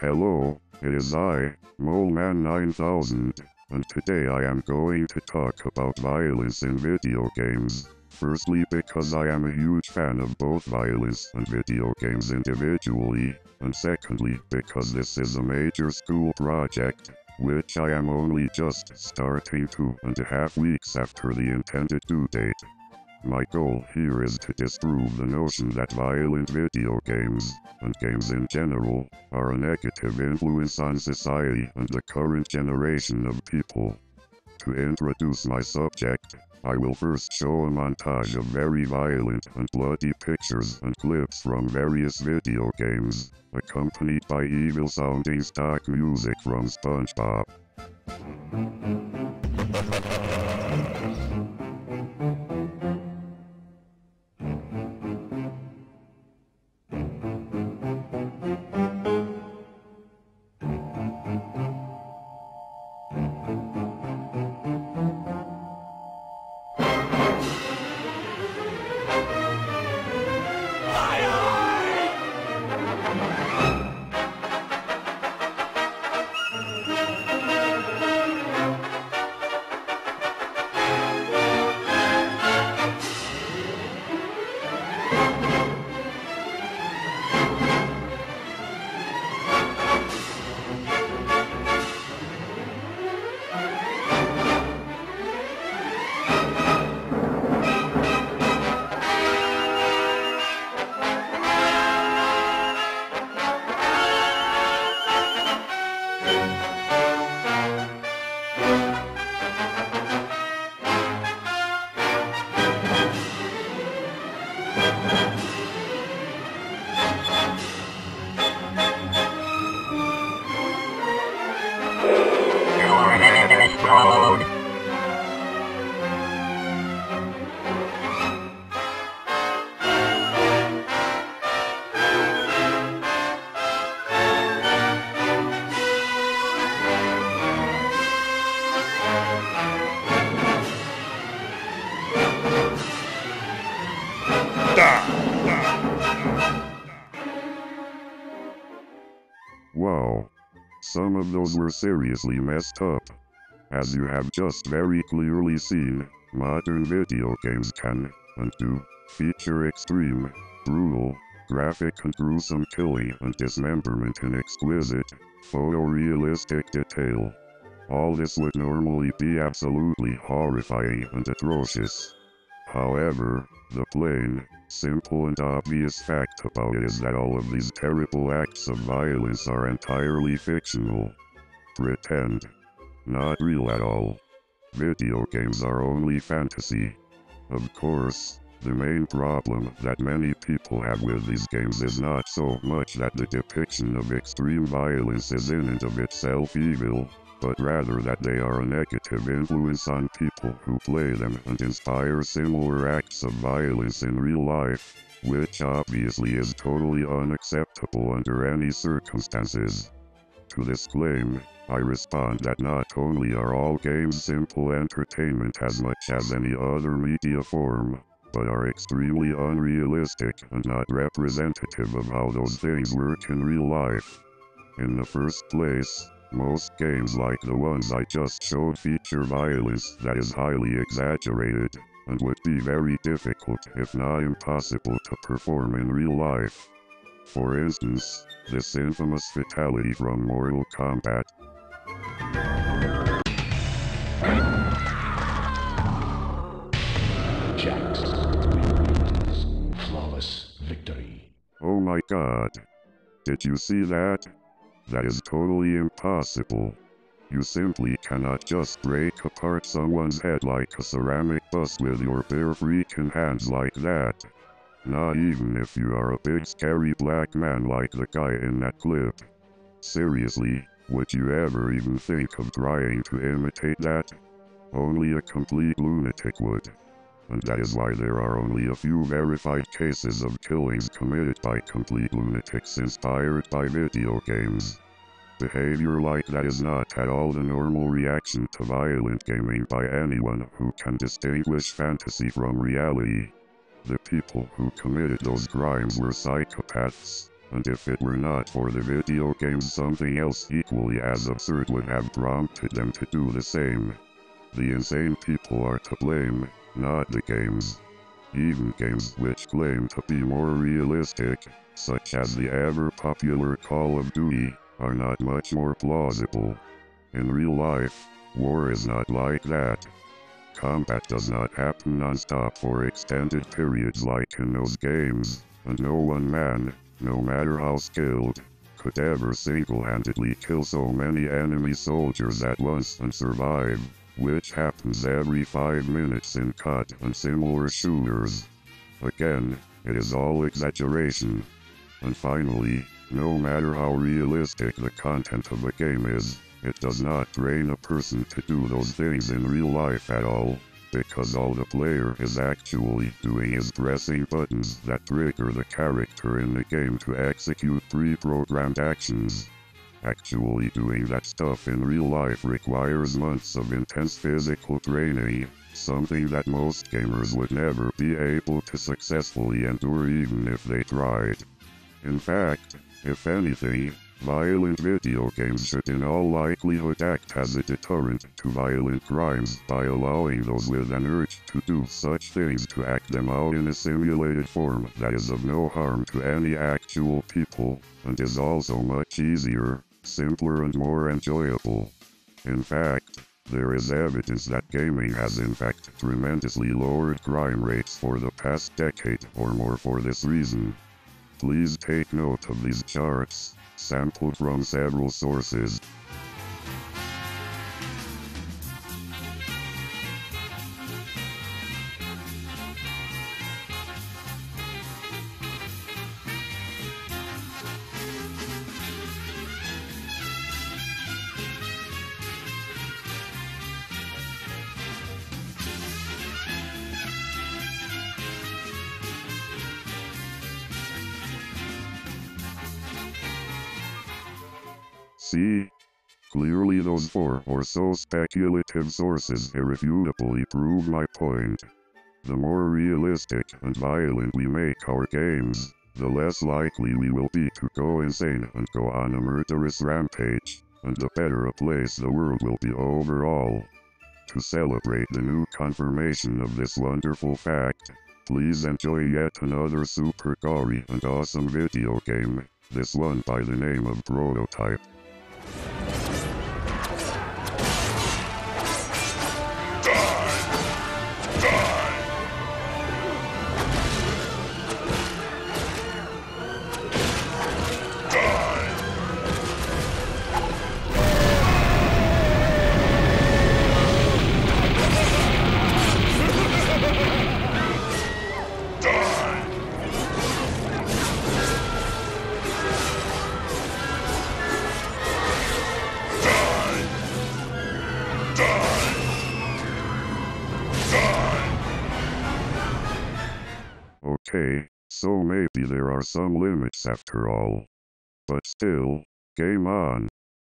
Hello, it is I, MOLEMANNINETHOUSand, and today I am going to talk about violence in video games. Firstly, because I am a huge fan of both violence and video games individually, and secondly, because this is a major school project, which I am only just starting 2.5 weeks after the intended due date. My goal here is to disprove the notion that violent video games, and games in general, are a negative influence on society and the current generation of people. To introduce my subject, I will first show a montage of very violent and bloody pictures and clips from various video games, accompanied by evil-sounding stock music from SpongeBob. Road. Wow. Some of those were seriously messed up. As you have just very clearly seen, modern video games can, and do, feature extreme, brutal, graphic and gruesome killing and dismemberment in exquisite, photorealistic detail. All this would normally be absolutely horrifying and atrocious. However, the plain, simple and obvious fact about it is that all of these terrible acts of violence are entirely fictional. Pretend. Not real at all. Video games are only fantasy. Of course, the main problem that many people have with these games is not so much that the depiction of extreme violence is in and of itself evil, but rather that they are a negative influence on people who play them and inspire similar acts of violence in real life, which obviously is totally unacceptable under any circumstances. To this claim, I respond that not only are all games simple entertainment as much as any other media form, but are extremely unrealistic and not representative of how those things work in real life. In the first place, most games like the ones I just showed feature violence that is highly exaggerated, and would be very difficult if not impossible to perform in real life. For instance, this infamous fatality from Mortal Kombat. Jax flawless victory. Oh my god. Did you see that? That is totally impossible. You simply cannot just break apart someone's head like a ceramic bust with your bare freaking hands like that. Not even if you are a big scary black man like the guy in that clip. Seriously, would you ever even think of trying to imitate that? Only a complete lunatic would. And that is why there are only a few verified cases of killings committed by complete lunatics inspired by video games. Behavior like that is not at all the normal reaction to violent gaming by anyone who can distinguish fantasy from reality. The people who committed those crimes were psychopaths, And if it were not for the video games, something else equally as absurd would have prompted them to do the same. The insane people are to blame, not the games. Even games which claim to be more realistic, such as the ever-popular Call of Duty, are not much more plausible. In real life, war is not like that. Combat does not happen non-stop for extended periods like in those games, and no one man, no matter how skilled, could ever single-handedly kill so many enemy soldiers at once and survive, which happens every 5 minutes in COD and similar shooters. Again, it is all exaggeration. And finally, no matter how realistic the content of a game is, it does not train a person to do those things in real life at all, because all the player is actually doing is pressing buttons that trigger the character in the game to execute pre-programmed actions. Actually doing that stuff in real life requires months of intense physical training, something that most gamers would never be able to successfully endure even if they tried. In fact, if anything, violent video games should in all likelihood act as a deterrent to violent crimes by allowing those with an urge to do such things to act them out in a simulated form that is of no harm to any actual people, and is also much easier, simpler and more enjoyable. In fact, there is evidence that gaming has in fact tremendously lowered crime rates for the past decade or more for this reason. Please take note of these charts, sampled from several sources. See? Clearly those 4 or so speculative sources irrefutably prove my point. The more realistic and violent we make our games, the less likely we will be to go insane and go on a murderous rampage, and the better a place the world will be overall. To celebrate the new confirmation of this wonderful fact, please enjoy yet another super gory and awesome video game, this one by the name of Prototype. Okay, so maybe there are some limits after all. But still, game on.